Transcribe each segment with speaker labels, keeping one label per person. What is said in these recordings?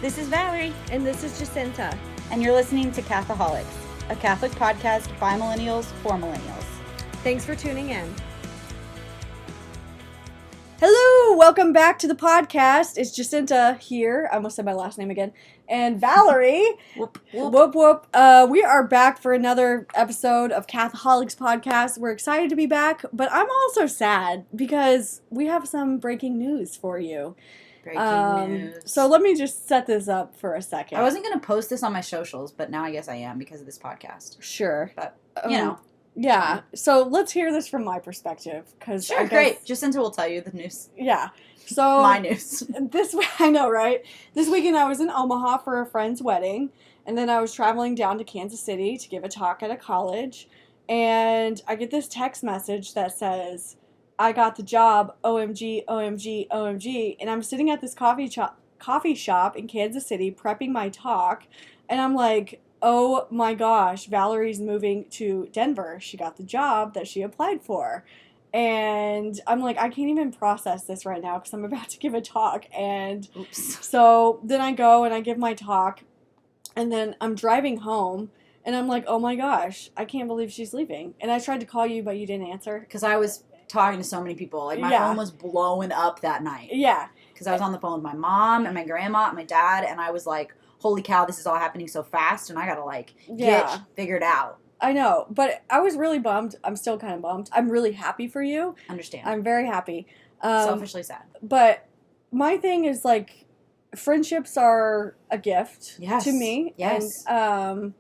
Speaker 1: This is Valerie.
Speaker 2: And this is Jacinta.
Speaker 1: And you're listening to Catholics, a Catholic podcast by millennials for millennials.
Speaker 2: Thanks for tuning in. Hello, welcome back to the podcast. It's Jacinta here. I almost said my last name again. And Valerie.
Speaker 1: Whoop, whoop.
Speaker 2: Whoop, whoop. We are back for another episode of Catholics podcast. We're excited to be back, but I'm also sad because we have some breaking news for you.
Speaker 1: Breaking news.
Speaker 2: So let me just set this up for a second.
Speaker 1: I wasn't going to post this on my socials, but now I guess I am because of this podcast.
Speaker 2: Sure.
Speaker 1: But, you know.
Speaker 2: Yeah. So let's hear this from my perspective.
Speaker 1: Sure, great. Jacinta will tell you the news.
Speaker 2: Yeah. So
Speaker 1: my news.
Speaker 2: I know, right? This weekend I was in Omaha for a friend's wedding, and then I was traveling down to Kansas City to give a talk at a college, and I get this text message that says, I got the job, OMG, OMG, OMG, and I'm sitting at this coffee shop in Kansas City prepping my talk, and I'm like, oh my gosh, Valerie's moving to Denver. She got the job that she applied for. And I'm like, I can't even process this right now because I'm about to give a talk. And
Speaker 1: Oops.
Speaker 2: So then I go and I give my talk, and then I'm driving home, and I'm like, oh my gosh, I can't believe she's leaving. And I tried to call you, but you didn't answer.
Speaker 1: Because I was talking to so many people. Like, my phone was blowing up that night.
Speaker 2: Yeah.
Speaker 1: Because I was on the phone with my mom and my grandma and my dad, and I was like, holy cow, this is all happening so fast, and I gotta, get figured out.
Speaker 2: I know, but I was really bummed. I'm still kind of bummed. I'm really happy for you.
Speaker 1: Understand.
Speaker 2: I'm very happy.
Speaker 1: Selfishly sad.
Speaker 2: But my thing is, friendships are a gift to me.
Speaker 1: Yes.
Speaker 2: And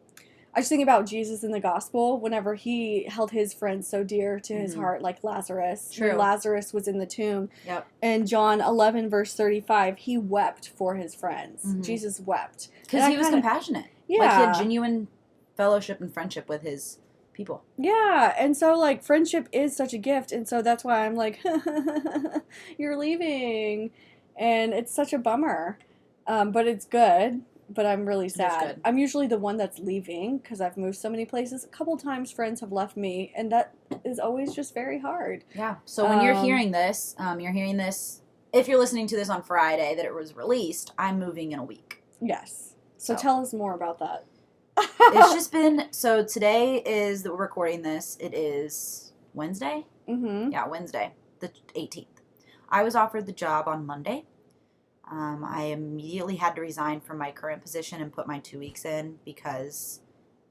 Speaker 2: I just think about Jesus in the gospel whenever he held his friends so dear to his heart, like Lazarus.
Speaker 1: True.
Speaker 2: When Lazarus was in the tomb.
Speaker 1: Yep.
Speaker 2: In John 11, verse 35, he wept for his friends.
Speaker 1: Mm-hmm.
Speaker 2: Jesus wept.
Speaker 1: Because he was compassionate.
Speaker 2: Yeah.
Speaker 1: Like, he had genuine fellowship and friendship with his people.
Speaker 2: Yeah, and so, friendship is such a gift, and so that's why I'm like, you're leaving, and it's such a bummer, but it's good. But I'm really sad. I'm usually the one that's leaving because I've moved so many places. A couple times friends have left me, and that is always just very hard.
Speaker 1: Yeah. So when you're hearing this, if you're listening to this on Friday that it was released, I'm moving in a week.
Speaker 2: Yes. So tell us more about that.
Speaker 1: It's just been, so today is that we're recording this. It is Wednesday?
Speaker 2: Mm-hmm.
Speaker 1: Yeah, Wednesday, the 18th. I was offered the job on Monday. I immediately had to resign from my current position and put my 2 weeks in because,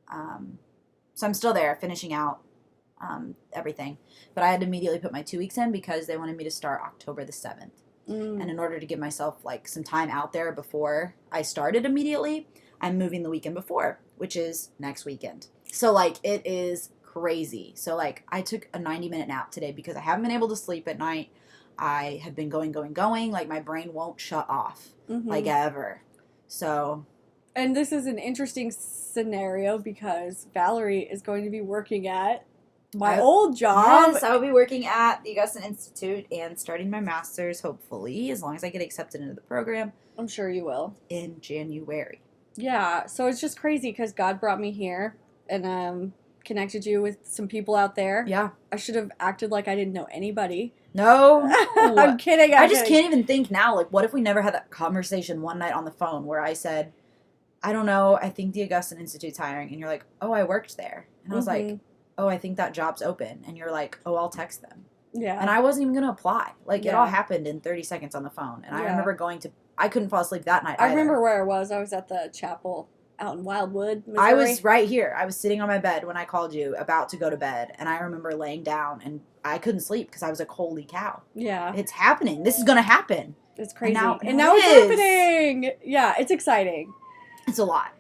Speaker 1: so I'm still there finishing out everything. But I had to immediately put my 2 weeks in because they wanted me to start October the 7th. And in order to give myself some time out there before I started immediately, I'm moving the weekend before, which is next weekend. So it is crazy. So I took a 90-minute nap today because I haven't been able to sleep at night. I have been going. My brain won't shut off, ever. So.
Speaker 2: And this is an interesting scenario because Valerie is going to be working at my old job.
Speaker 1: Yes, I will be working at the Augustine Institute and starting my master's, hopefully, as long as I get accepted into the program.
Speaker 2: I'm sure you will.
Speaker 1: In January.
Speaker 2: Yeah, so it's just crazy because God brought me here and connected you with some people out there.
Speaker 1: Yeah.
Speaker 2: I should have acted like I didn't know anybody.
Speaker 1: No.
Speaker 2: I'm kidding.
Speaker 1: I just can't even think now. What if we never had that conversation one night on the phone where I said, I don't know, I think the Augustine Institute's hiring. And you're like, oh, I worked there. And I was like, oh, I think that job's open. And you're like, oh, I'll text them.
Speaker 2: Yeah.
Speaker 1: And I wasn't even going to apply. It all happened in 30 seconds on the phone. And I remember I couldn't fall asleep that night
Speaker 2: I remember where I was. I was at the chapel out in Wildwood, Missouri.
Speaker 1: I was right here. I was sitting on my bed when I called you, about to go to bed. And I remember laying down, and I couldn't sleep because I was like, holy cow.
Speaker 2: Yeah.
Speaker 1: It's happening. This is going to happen.
Speaker 2: It's crazy.
Speaker 1: And now
Speaker 2: it's happening. Yeah, it's exciting.
Speaker 1: It's a lot.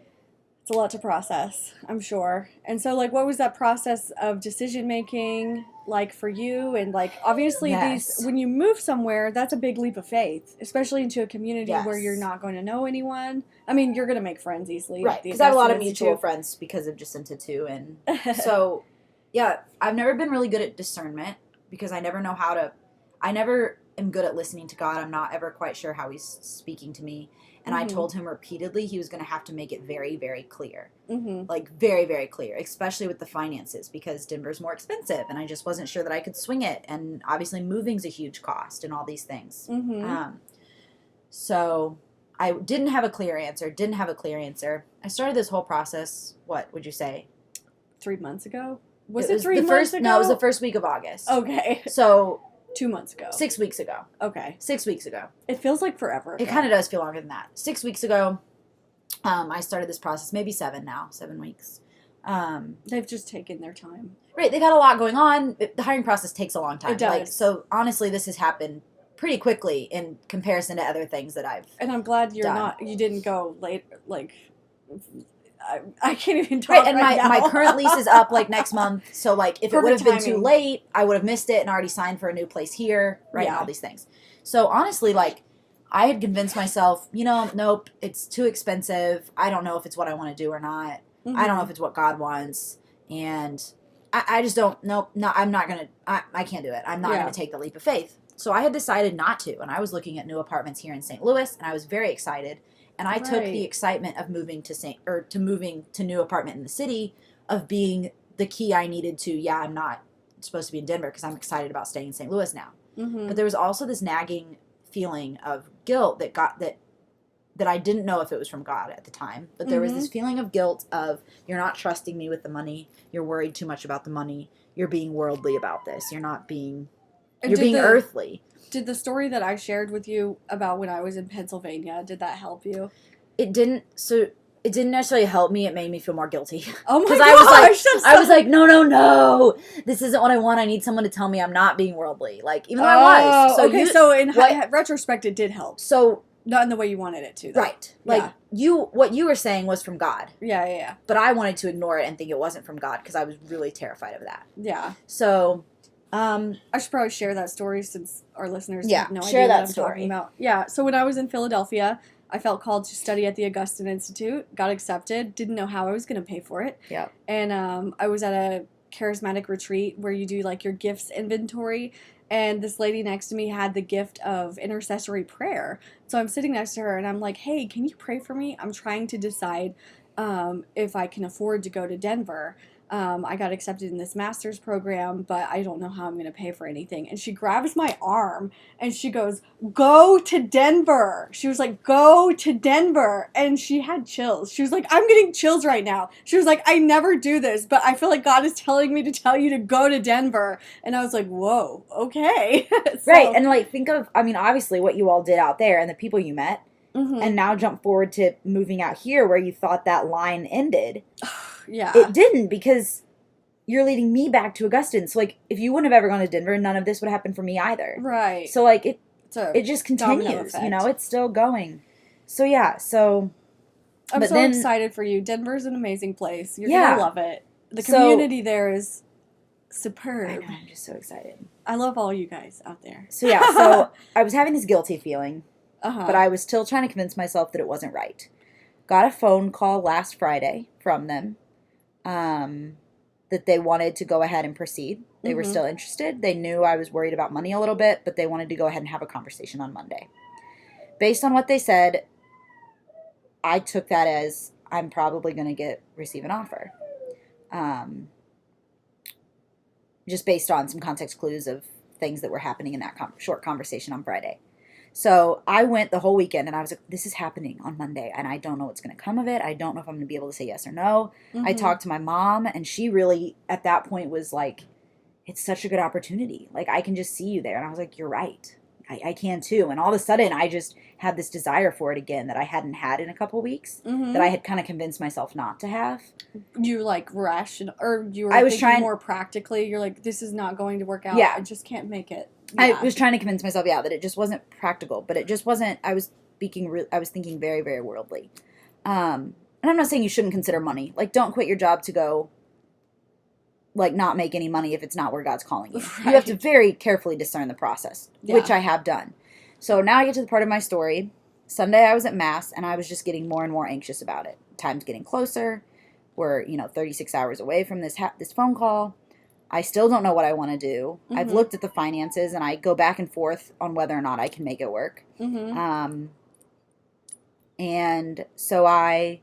Speaker 2: It's a lot to process, I'm sure. And so, what was that process of decision-making like for you? And, obviously, when you move somewhere, that's a big leap of faith, especially into a community where you're not going to know anyone. I mean, you're going to make friends easily.
Speaker 1: Right, because I have a lot of mutual friends because of Jacinta, too. And so, yeah, I've never been really good at discernment because I never know how to... I never am good at listening to God. I'm not ever quite sure how he's speaking to me. And I told him repeatedly he was going to have to make it very, very clear. Very, very clear, especially with the finances because Denver's more expensive. And I just wasn't sure that I could swing it. And obviously moving's a huge cost and all these things. So I didn't have a clear answer. I started this whole process, what would you say?
Speaker 2: 3 months ago? Was it
Speaker 1: was
Speaker 2: 3
Speaker 1: the
Speaker 2: months
Speaker 1: first,
Speaker 2: ago?
Speaker 1: No, it was the first week of August.
Speaker 2: Okay.
Speaker 1: So
Speaker 2: 2 months ago.
Speaker 1: 6 weeks ago.
Speaker 2: Okay.
Speaker 1: 6 weeks ago.
Speaker 2: It feels like forever ago.
Speaker 1: It kind of does feel longer than that. 6 weeks ago, I started this process. Maybe 7 now. 7 weeks.
Speaker 2: They've just taken their time.
Speaker 1: Right. They've had a lot going on. The hiring process takes a long time.
Speaker 2: It does.
Speaker 1: So honestly, this has happened pretty quickly in comparison to other things that I've
Speaker 2: And I'm glad
Speaker 1: done.
Speaker 2: you didn't go late, like, I can't even talk
Speaker 1: Right, and
Speaker 2: now.
Speaker 1: my current lease is up like next month, so like if it would have
Speaker 2: Perfect
Speaker 1: been too
Speaker 2: timing.
Speaker 1: late, I would have missed it and already signed for a new place here, right, and
Speaker 2: Yeah.
Speaker 1: all these things. So honestly, like I had convinced myself, nope, it's too expensive. I don't know if it's what I want to do or not.
Speaker 2: Mm-hmm.
Speaker 1: I don't know if it's what God wants, and I just don't. Nope, no, I'm not gonna. I can't do it. I'm not gonna take the leap of faith. So I had decided not to, and I was looking at new apartments here in St. Louis, and I was very excited. And I took the excitement of moving to new apartment in the city of being the key I needed to. Yeah, I'm not supposed to be in Denver because I'm excited about staying in St. Louis now.
Speaker 2: Mm-hmm.
Speaker 1: But there was also this nagging feeling of guilt that I didn't know if it was from God at the time. But there was this feeling of guilt of you're not trusting me with the money. You're worried too much about the money. You're being worldly about this. You're not being. You're being earthly.
Speaker 2: Did the story that I shared with you about when I was in Pennsylvania, did that help you?
Speaker 1: It didn't. So it didn't necessarily help me. It made me feel more guilty.
Speaker 2: Oh my gosh!
Speaker 1: I was like, no, this isn't what I want. I need someone to tell me I'm not being worldly. Like even though I was. So
Speaker 2: okay. So in retrospect, it did help.
Speaker 1: So
Speaker 2: not in the way you wanted it to. Though.
Speaker 1: Right. Like what you were saying was from God.
Speaker 2: Yeah.
Speaker 1: But I wanted to ignore it and think it wasn't from God because I was really terrified of that.
Speaker 2: Yeah.
Speaker 1: So.
Speaker 2: I should probably share that story since our listeners have no
Speaker 1: share
Speaker 2: idea
Speaker 1: that
Speaker 2: what I'm
Speaker 1: story.
Speaker 2: talking about. Yeah, so when I was in Philadelphia, I felt called to study at the Augustine Institute, got accepted, didn't know how I was going to pay for it.
Speaker 1: Yeah.
Speaker 2: And I was at a charismatic retreat where you do like your gifts inventory, and this lady next to me had the gift of intercessory prayer. So I'm sitting next to her and I'm like, hey, can you pray for me? I'm trying to decide if I can afford to go to Denver. I got accepted in this master's program, but I don't know how I'm going to pay for anything. And she grabs my arm and she goes, go to Denver. She was like, go to Denver. And she had chills. She was like, I'm getting chills right now. She was like, I never do this, but I feel like God is telling me to tell you to go to Denver. And I was like, whoa, okay.
Speaker 1: Right. And like, think of, obviously what you all did out there and the people you met. Mm-hmm. And now jump forward to moving out here where you thought that line ended.
Speaker 2: Yeah.
Speaker 1: It didn't because you're leading me back to Augustine. So, like, if you wouldn't have ever gone to Denver, none of this would happen for me either.
Speaker 2: Right.
Speaker 1: So, like, it just continues, it's still going. So, yeah, so.
Speaker 2: I'm so excited for you. Denver's an amazing place. You're going to love it. The community there is superb.
Speaker 1: I know, I'm just so excited.
Speaker 2: I love all you guys out there.
Speaker 1: So, yeah, so I was having this guilty feeling.
Speaker 2: Uh-huh.
Speaker 1: But I was still trying to convince myself that it wasn't right. Got a phone call last Friday from them that they wanted to go ahead and proceed. They were still interested. They knew I was worried about money a little bit, but they wanted to go ahead and have a conversation on Monday. Based on what they said, I took that as I'm probably going to receive an offer. Just based on some context clues of things that were happening in that short conversation on Friday. So I went the whole weekend and I was like, this is happening on Monday and I don't know what's going to come of it. I don't know if I'm going to be able to say yes or no. Mm-hmm. I talked to my mom and she really at that point was like, it's such a good opportunity. Like I can just see you there. And I was like, you're right. I can too. And all of a sudden I just had this desire for it again that I hadn't had in a couple of weeks that I had kind of convinced myself not to have.
Speaker 2: You like I was thinking more practically. You're like, this is not going to work out. Yeah. I just can't make it.
Speaker 1: Yeah. I was trying to convince myself, that it just wasn't practical, but it just wasn't, I was thinking very, very worldly. And I'm not saying you shouldn't consider money. Like, don't quit your job to go, like, not make any money if it's not where God's calling you. Right. You have to very carefully discern the process, which I have done. So now I get to the part of my story. Sunday I was at Mass, and I was just getting more and more anxious about it. Time's getting closer. We're, 36 hours away from this phone call. I still don't know what I want to do. Mm-hmm. I've looked at the finances, and I go back and forth on whether or not I can make it work. Mm-hmm. And so I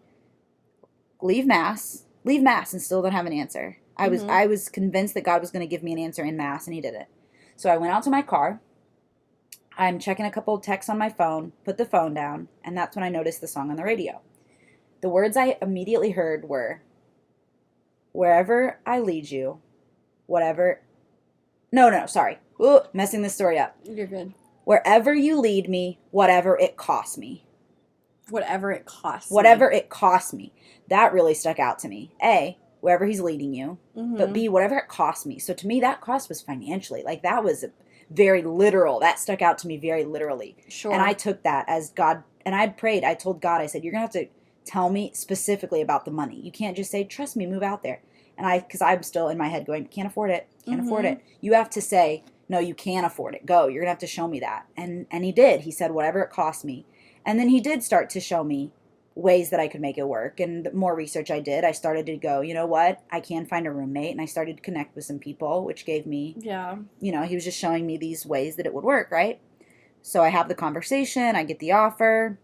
Speaker 1: leave Mass, and still don't have an answer. I was convinced that God was going to give me an answer in Mass, and He didn't. So I went out to my car. I'm checking a couple of texts on my phone, put the phone down, and that's when I noticed the song on the radio. The words I immediately heard were, wherever I lead you, whatever... No, sorry. Ooh, messing this story up.
Speaker 2: You're good.
Speaker 1: Wherever you lead me, whatever it costs me.
Speaker 2: Whatever it costs
Speaker 1: Whatever it costs me. That really stuck out to me. A, wherever he's leading you.
Speaker 2: Mm-hmm.
Speaker 1: But B, whatever it costs me. So to me, that cost was financially. Like, that was very literal. That stuck out to me very literally.
Speaker 2: Sure.
Speaker 1: And I took that as God. And I'd prayed. I told God, I said, you're going to have to tell me specifically about the money. You can't just say, trust me, move out there. And because I'm still in my head going, can't afford it. Can't afford it. You have to say, no, you can't afford it. Go. You're going to have to show me that. And he did. He said, whatever it costs me. And then he did start to show me ways that I could make it work. And the more research I did, I started to go, you know what? I can find a roommate. And I started to connect with some people, which gave me, he was just showing me these ways that it would work, right? So I have the conversation. I get the offer.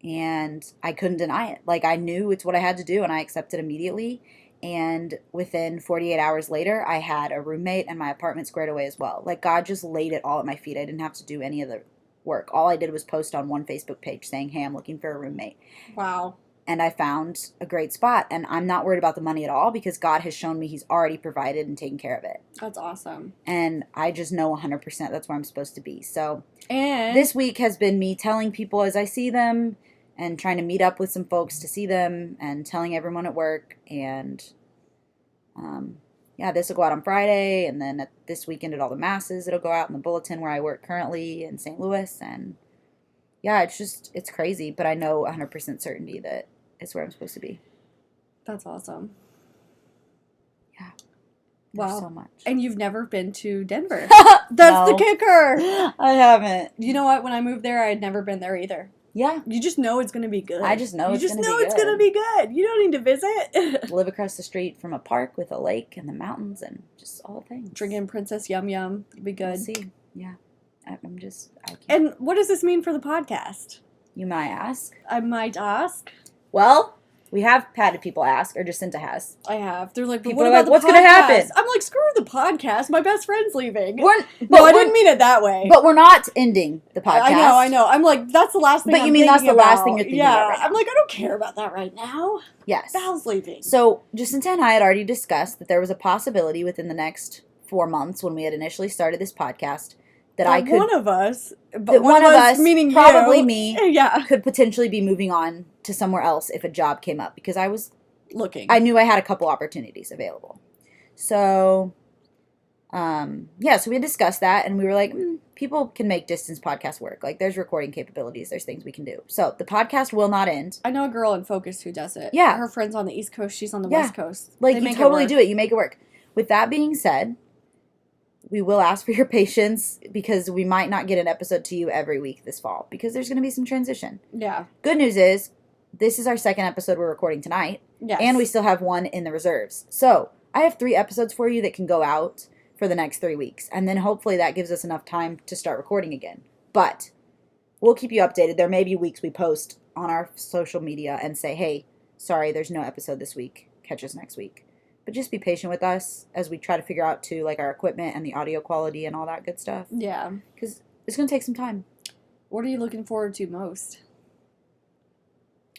Speaker 1: And I couldn't deny it. Like, I knew it's what I had to do, and I accepted immediately. And within 48 hours later, I had a roommate and my apartment squared away as well. Like, God just laid it all at my feet. I didn't have to do any of the work. All I did was post on one Facebook page saying, hey, I'm looking for a roommate.
Speaker 2: Wow. And
Speaker 1: I found a great spot. And I'm not worried about the money at all because God has shown me he's already provided and taken care of it.
Speaker 2: That's awesome.
Speaker 1: And I just know 100% that's where I'm supposed to be. So
Speaker 2: and
Speaker 1: this week has been me telling people as I see them and trying to meet up with some folks to see them and telling everyone at work. And this will go out on Friday. And then this weekend at all the masses, it'll go out in the bulletin where I work currently in St. Louis. And yeah, it's crazy. But I know 100% certainty that it's where I'm supposed to be.
Speaker 2: That's awesome.
Speaker 1: Yeah.
Speaker 2: Wow.
Speaker 1: So much.
Speaker 2: And you've never been to Denver. That's the kicker.
Speaker 1: I haven't.
Speaker 2: You know what? When I moved there, I had never been there either.
Speaker 1: Yeah.
Speaker 2: You just know it's going to be good.
Speaker 1: I just know it's going to be good.
Speaker 2: You just know it's going to be good. You don't need to visit.
Speaker 1: Live across the street from a park with a lake and the mountains and just all the things.
Speaker 2: Drinking Princess Yum Yum. It'll be good.
Speaker 1: We'll see. Yeah. I can't.
Speaker 2: And what does this mean for the podcast?
Speaker 1: You might ask.
Speaker 2: I might ask.
Speaker 1: Well, we have had people ask, or Jacinta has.
Speaker 2: I have. They're like, but
Speaker 1: people
Speaker 2: what
Speaker 1: are
Speaker 2: about
Speaker 1: like,
Speaker 2: the
Speaker 1: what's
Speaker 2: podcast?
Speaker 1: going to happen?
Speaker 2: I'm like, screw the podcast. My best friend's leaving.
Speaker 1: I
Speaker 2: didn't mean it that way.
Speaker 1: But we're not ending the podcast.
Speaker 2: I know. I'm like, that's the last thing
Speaker 1: But
Speaker 2: I'm
Speaker 1: you mean that's the
Speaker 2: thinking
Speaker 1: last
Speaker 2: about.
Speaker 1: thing you're thinking about right now.
Speaker 2: I'm like, I don't care about that right now.
Speaker 1: Yes.
Speaker 2: Val's leaving.
Speaker 1: So Jacinta and I had already discussed that there was a possibility within the next 4 months when we had initially started this podcast that I could...
Speaker 2: One of us,
Speaker 1: meaning probably
Speaker 2: you,
Speaker 1: me, could potentially be moving on to somewhere else if a job came up because I was
Speaker 2: looking.
Speaker 1: I knew I had a couple opportunities available. So, so we discussed that and we were like, people can make distance podcast work. Like, there's recording capabilities. There's things we can do. So the podcast will not end.
Speaker 2: I know a girl in Focus who does it.
Speaker 1: Yeah.
Speaker 2: Her friend's on the East Coast. She's on the West Coast.
Speaker 1: Like, you totally do it. You make it work. With that being said, we will ask for your patience because we might not get an episode to you every week this fall because there's going to be some transition.
Speaker 2: Yeah.
Speaker 1: Good news is, this is our second episode we're recording tonight.
Speaker 2: Yes.
Speaker 1: And we still have one in the reserves. So I have 3 episodes for you that can go out for the next 3 weeks. And then hopefully that gives us enough time to start recording again. But we'll keep you updated. There may be weeks we post on our social media and say, hey, sorry, there's no episode this week. Catch us next week. But just be patient with us as we try to figure out, too, like our equipment and the audio quality and all that good stuff.
Speaker 2: Yeah.
Speaker 1: Because it's going to take some time.
Speaker 2: What are you looking forward to most?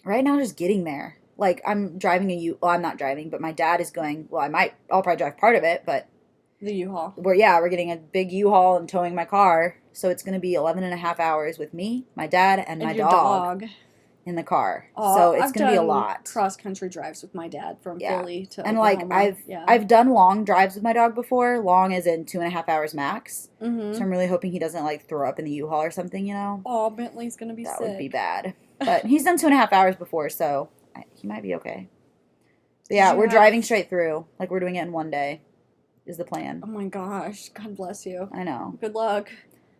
Speaker 1: Right now, just getting there. Like, I'm driving I'm not driving, but my dad is going, I'll probably drive part of it, but...
Speaker 2: The U-Haul.
Speaker 1: We're getting a big U-Haul and towing my car, so it's going to be 11 and a half hours with me, my dad, and my dog in the car. So it's going to be a lot.
Speaker 2: Cross-country drives with my dad from Philly to
Speaker 1: and
Speaker 2: Oklahoma.
Speaker 1: I've done long drives with my dog before, long as in 2.5 hours max.
Speaker 2: Mm-hmm.
Speaker 1: So I'm really hoping he doesn't, throw up in the U-Haul or something,
Speaker 2: Oh, Bentley's going to be sick.
Speaker 1: That would be bad. But he's done 2.5 hours before, so he might be okay. But yeah, we're driving straight through. Like, we're doing it in one day is the plan.
Speaker 2: Oh, my gosh. God bless you.
Speaker 1: I know.
Speaker 2: Good luck.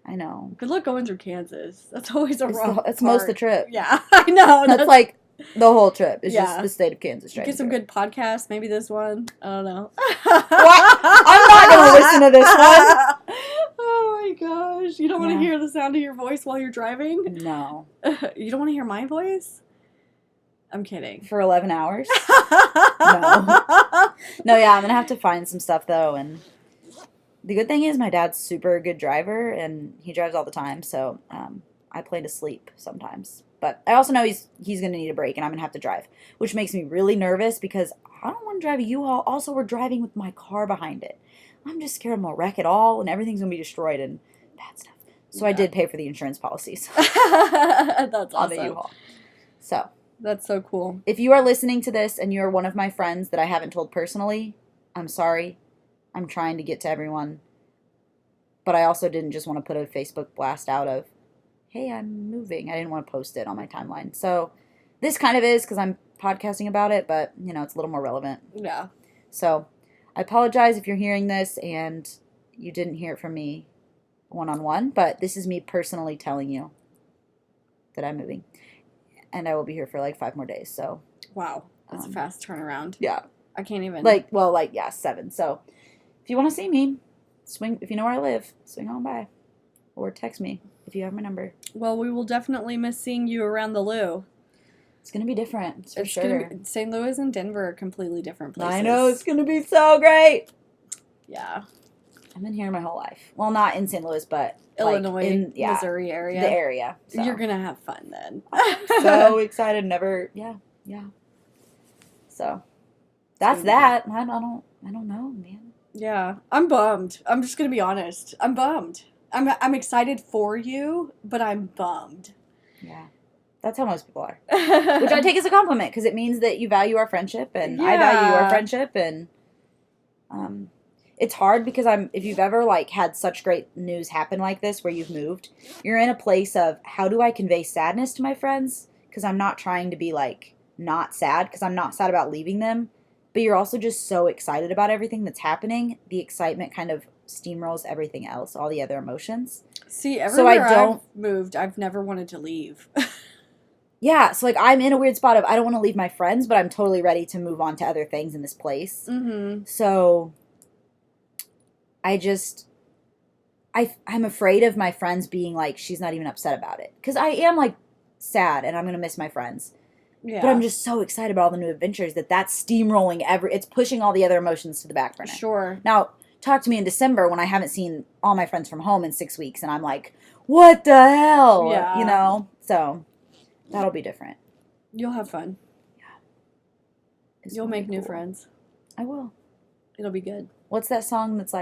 Speaker 1: I know.
Speaker 2: Good luck going through Kansas. That's always a rough
Speaker 1: It's most of the trip.
Speaker 2: Yeah, I know.
Speaker 1: That's like the whole trip. It's just the state of Kansas.
Speaker 2: Get some good podcasts. Maybe this one. I don't know.
Speaker 1: What? I'm not going to listen to this one.
Speaker 2: Oh my gosh. You don't want to hear the sound of your voice while you're driving?
Speaker 1: No.
Speaker 2: You don't want to hear my voice? I'm kidding.
Speaker 1: For 11 hours? No. No, yeah, I'm going to have to find some stuff, though, and The good thing is my dad's super good driver, and he drives all the time, so I plan to sleep sometimes. But I also know he's going to need a break, and I'm going to have to drive, which makes me really nervous because I don't want to drive a U-Haul. Also, we're driving with my car behind it. I'm just scared I'm going to wreck it all, and everything's going to be destroyed and bad stuff. So I did pay for the insurance policies.
Speaker 2: That's awesome.
Speaker 1: On the U-Haul. So.
Speaker 2: That's so cool.
Speaker 1: If you are listening to this and you're one of my friends that I haven't told personally, I'm sorry. I'm trying to get to everyone. But I also didn't just want to put a Facebook blast out of, hey, I'm moving. I didn't want to post it on my timeline. So this kind of is because I'm podcasting about it, but, it's a little more relevant.
Speaker 2: Yeah.
Speaker 1: So I apologize if you're hearing this and you didn't hear it from me one-on-one, but this is me personally telling you that I'm moving. And I will be here for 5 more days, so.
Speaker 2: Wow. That's a fast turnaround.
Speaker 1: Yeah.
Speaker 2: I can't even.
Speaker 1: 7. So if you want to see me, swing, if you know where I live, swing on by. Or text me if you have my number.
Speaker 2: Well, we will definitely miss seeing you around the Lou.
Speaker 1: It's going to be different, for sure.
Speaker 2: St. Louis and Denver are completely different places.
Speaker 1: I know, it's going to be so great.
Speaker 2: Yeah.
Speaker 1: I've been here my whole life. Well, not in St. Louis, but
Speaker 2: Illinois, Missouri area.
Speaker 1: The area. So.
Speaker 2: You're going to have fun then.
Speaker 1: I'm so excited. Yeah. So, that's that. I don't know, man.
Speaker 2: Yeah. I'm bummed. I'm just going to be honest. I'm bummed. I'm excited for you, but I'm bummed.
Speaker 1: Yeah. That's how most people are. Which I take as a compliment, because it means that you value our friendship, and I value your friendship, and it's hard because if you've ever had such great news happen like this where you've moved, you're in a place of how do I convey sadness to my friends, because I'm not trying to be not sad, because I'm not sad about leaving them, but you're also just so excited about everything that's happening. The excitement kind of steamrolls everything else, all the other emotions.
Speaker 2: See, everywhere I've moved, I've never wanted to leave.
Speaker 1: Yeah, so I'm in a weird spot of I don't want to leave my friends, but I'm totally ready to move on to other things in this place.
Speaker 2: Mm-hmm.
Speaker 1: So I'm afraid of my friends being she's not even upset about it. Because I am sad and I'm going to miss my friends.
Speaker 2: Yeah.
Speaker 1: But I'm just so excited about all the new adventures that's steamrolling it's pushing all the other emotions to the back burner.
Speaker 2: Sure.
Speaker 1: Now, talk to me in December when I haven't seen all my friends from home in 6 weeks and I'm like, what the hell?
Speaker 2: Yeah.
Speaker 1: So that'll be different.
Speaker 2: You'll have fun.
Speaker 1: Yeah.
Speaker 2: You'll make new friends.
Speaker 1: I will.
Speaker 2: It'll be good.
Speaker 1: What's that song that's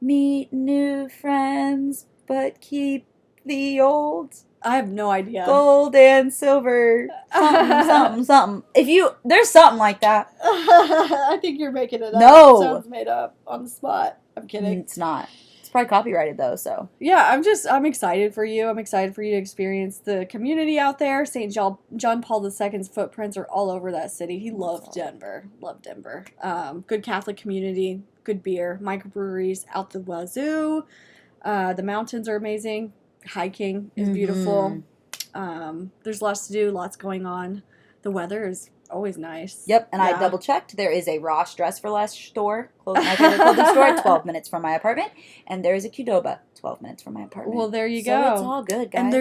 Speaker 1: meet new friends, but keep the old?
Speaker 2: I have no idea.
Speaker 1: Gold and silver. Something. There's something like that.
Speaker 2: I think you're making it up.
Speaker 1: No.
Speaker 2: It sounds made up on the spot. I'm kidding.
Speaker 1: It's not. It's probably copyrighted though, so.
Speaker 2: Yeah, I'm excited for you. I'm excited for you to experience the community out there. St. John Paul II's footprints are all over that city. He loved Denver. Loved Denver. Good Catholic community. Good beer. Microbreweries out the wazoo. The mountains are amazing. Hiking is beautiful. There's lots to do. Lots going on. The weather is always nice.
Speaker 1: Yep, and I double checked. There is a Ross Dress for Less store, my favorite clothing store, 12 minutes from my apartment, and there is a Qdoba, 12 minutes from my apartment.
Speaker 2: Well, there you
Speaker 1: so
Speaker 2: go.
Speaker 1: It's all good, guys.
Speaker 2: And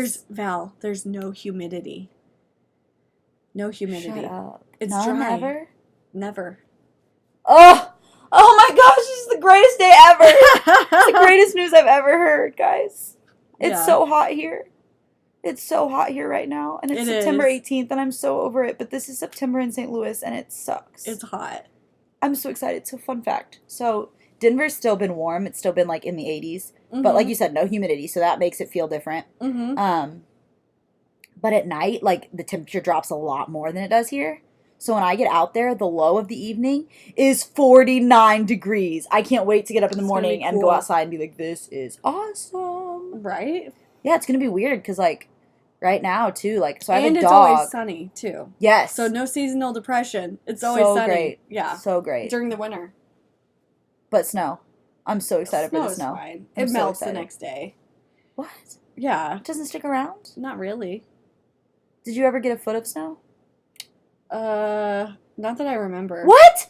Speaker 2: there's no humidity. No humidity.
Speaker 1: Shut up.
Speaker 2: It's
Speaker 1: None
Speaker 2: dry.
Speaker 1: ever?
Speaker 2: Never.
Speaker 1: Oh my gosh, this is the greatest day ever. It's the greatest news I've ever heard, guys. It's so hot here. It's so hot here right now, and it's September 18th, and I'm so over it, but this is September in St. Louis, and it sucks.
Speaker 2: It's hot.
Speaker 1: I'm so excited. So, fun fact. So, Denver's still been warm. It's still been, in the 80s, but like you said, no humidity, so that makes it feel different.
Speaker 2: Mm-hmm.
Speaker 1: But at night, the temperature drops a lot more than it does here. So, when I get out there, the low of the evening is 49 degrees. I can't wait to get up in the morning and go outside and be like, this is awesome.
Speaker 2: Right?
Speaker 1: Yeah, it's going to be weird, because, right now, too, so I have a dog.
Speaker 2: And it's always sunny, too.
Speaker 1: Yes.
Speaker 2: So no seasonal depression. It's always
Speaker 1: so
Speaker 2: sunny.
Speaker 1: Great.
Speaker 2: Yeah.
Speaker 1: So great.
Speaker 2: During the winter.
Speaker 1: But snow. I'm so excited for the snow.
Speaker 2: Fine. It melts the next day.
Speaker 1: What?
Speaker 2: Yeah.
Speaker 1: It doesn't stick around?
Speaker 2: Not really.
Speaker 1: Did you ever get a foot of snow?
Speaker 2: Not that I remember.
Speaker 1: What?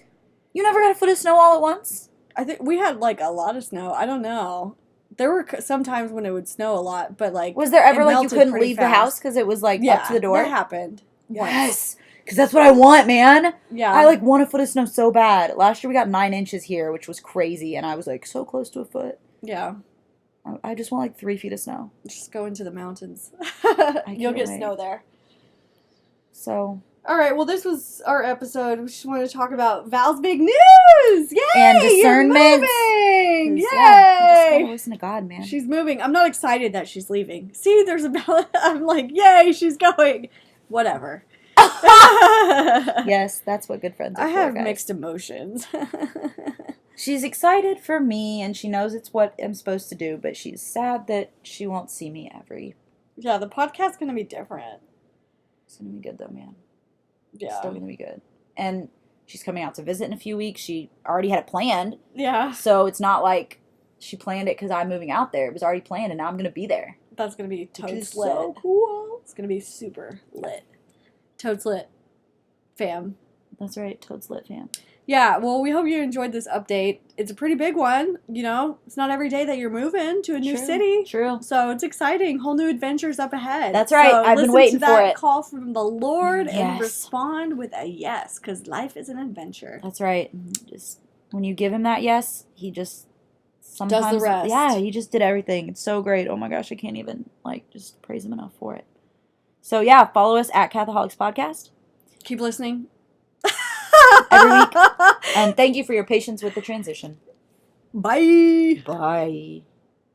Speaker 1: You never got a foot of snow all at once?
Speaker 2: I think we had, a lot of snow. I don't know. There were some times when it would snow a lot, but,
Speaker 1: Was there ever, you couldn't
Speaker 2: pretty
Speaker 1: leave
Speaker 2: fast.
Speaker 1: the house because it was, up to the door?
Speaker 2: That happened.
Speaker 1: Yes. Because that's what I want, man.
Speaker 2: Yeah.
Speaker 1: I, like, want a foot of snow so bad. Last year we got 9 inches here, which was crazy. And I was, like, so close to a foot.
Speaker 2: Yeah.
Speaker 1: I just want, like, 3 feet of snow.
Speaker 2: Just go into the mountains.
Speaker 1: can't
Speaker 2: You'll get
Speaker 1: wait.
Speaker 2: snow there.
Speaker 1: So.
Speaker 2: All right, well, this was our episode. We just wanted to talk about Val's big news. Yay!
Speaker 1: And discernment.
Speaker 2: You're moving! Yay!
Speaker 1: Yeah, just gotta listen to God, man.
Speaker 2: She's moving. I'm not excited that she's leaving. See, there's a balance. I'm like, yay, she's going. Whatever.
Speaker 1: Yes, that's what good friends are
Speaker 2: I
Speaker 1: for,
Speaker 2: have
Speaker 1: guys.
Speaker 2: mixed emotions.
Speaker 1: She's excited for me, and she knows it's what I'm supposed to do, but she's sad that she won't see me every...
Speaker 2: Yeah, the podcast's going to be different.
Speaker 1: It's gonna be good, though, man.
Speaker 2: Yeah.
Speaker 1: It's still gonna be good. And she's coming out to visit in a few weeks. She already had it planned.
Speaker 2: Yeah.
Speaker 1: So it's not like she planned it because I'm moving out there. It was already planned, and now I'm gonna be there.
Speaker 2: That's going to be
Speaker 1: Which
Speaker 2: totes
Speaker 1: is
Speaker 2: lit.
Speaker 1: so cool.
Speaker 2: It's going to be super lit. Totes lit. Fam.
Speaker 1: That's right, Toad's Lit fam.
Speaker 2: Yeah, well, we hope you enjoyed this update. It's a pretty big one, you know? It's not every day that you're moving to a new
Speaker 1: True,
Speaker 2: city.
Speaker 1: True.
Speaker 2: So it's exciting. Whole new adventures up ahead.
Speaker 1: That's right.
Speaker 2: So
Speaker 1: I've been waiting
Speaker 2: listen
Speaker 1: for
Speaker 2: to that
Speaker 1: it.
Speaker 2: call from the Lord and
Speaker 1: Yes.
Speaker 2: respond with a yes, because life is an adventure.
Speaker 1: That's right. Just when you give him that yes, he just sometimes
Speaker 2: Does the rest.
Speaker 1: Yeah, he just did everything. It's so great. Oh my gosh, I can't even just praise him enough for it. So yeah, follow us at Catholics Podcast
Speaker 2: Keep listening.
Speaker 1: every week, and thank you for your patience with the transition.
Speaker 2: Bye.
Speaker 1: Bye.